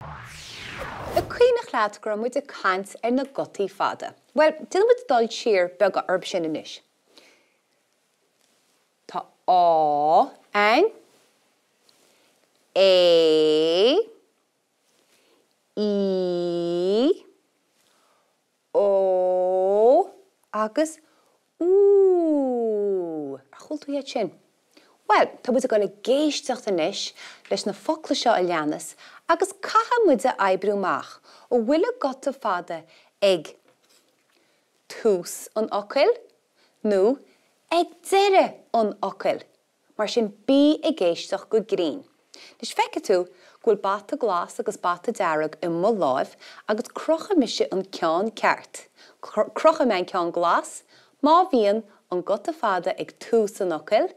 Y cuoinech leat gur muid a cant na gotaí fada. Wel, dyn muid dal siar beg a orb sin inis. Tá á ein, é, í, ó, agus ú. A chul tú iad sin. Wel, tá muid a gáil géisteach inis leis na focla seo a leanas agus caithe muid a ebrúach ó bhfuil a gota fada ag tús an ocil nó ag deire an ocil, mar sin bí a géisteach go grín. Nis feice tú gúil bata glas agus bata dearag i mo láimh agus crocha mise an ceann ceart. Crocha me an ceann glas, má bhíonn an gota fada ag tús an ocil,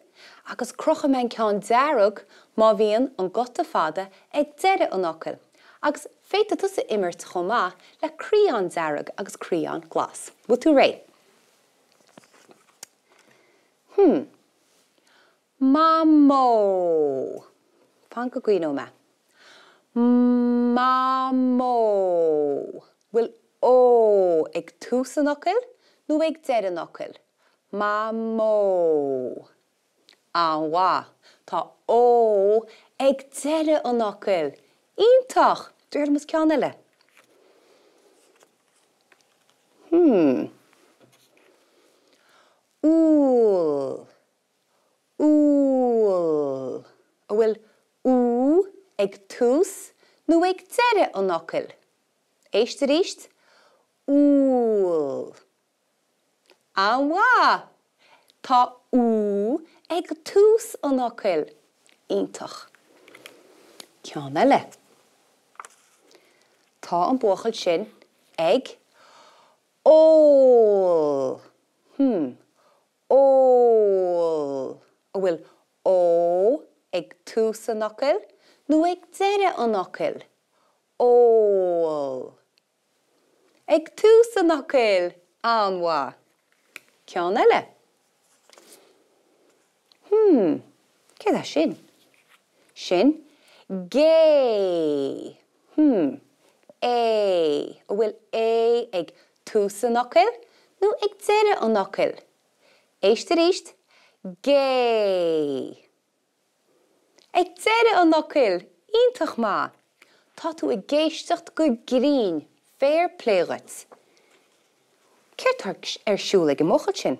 agus crocha me an ceann dearag, má bhíonn an gota fada ag deire an ocil. Agus féite tusa imirt chomá le críán dearag agus críán glas. Bú tú ré? Mamó. Fan go gwino me. Mamó. Bhfuil ó ag tús an ocil nó ag deire an ocil? Mamó. An wa. Tá ó ag deire an ocil. Ítach. Dúir mas ceann eile. Úl. Úl. A bhfuil ú ag tús nó ag deire an ocil? Éiste ríist? Úl. An wa. Tá ú ag tús an ocil. Ítach. Ceann eile. Tá an buachal sin ag ól. Ól. A bhfuil ó ag tús an ocil nó ag deire an ocil? Ól. Ag tús an ocil. An wa. Ceann eile. Cé dá sin? Sin gé. É. A bhfuil é ag tús an ocil nó ag deire an ocil? Éiste ríist? Gé. Ag deire an ocil. Ítach má. Tá tú ag géisteacht go grín. Fair play-ghit. Céirtar siúla ag mochad sin?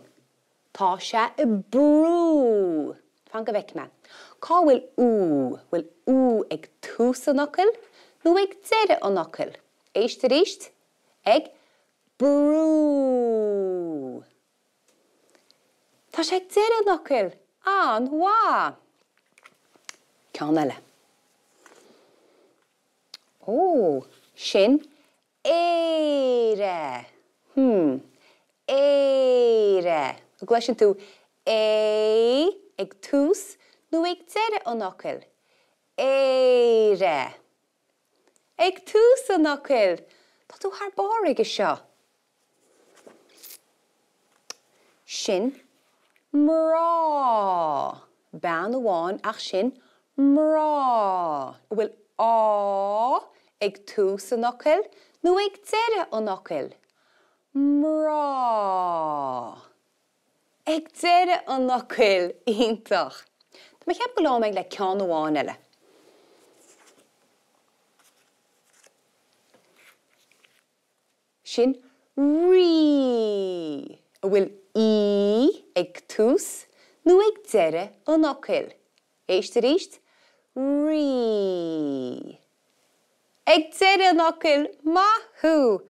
Tá sé i brú. Fan go bheic me. Cá bhfuil ú ag tús an ocil nó ag deire an ocil? Éiste ríist? Ag brú. Tá sé ag deire an ocil? An wa. Ceann eile. Ó, sin éire. Éire. A gleisin tú é ag tús nó ag deire an ocil? Éire. Ag tús an ocil. Tá tú thar bár ige seo. Sin mrá. Bean amháin ach sin mrá. Bhfuil á ag tús an ocil nó ag deire an ocil? Mrá. Ag deire an ocil. Ítach. Tá me cheap go lámaigh le ceann amháin eile. Sin rí. A bhfuil í ag tús nó ag deire an ocil? Éiste ríist? Rí. Ag deire an ocil? Mathú.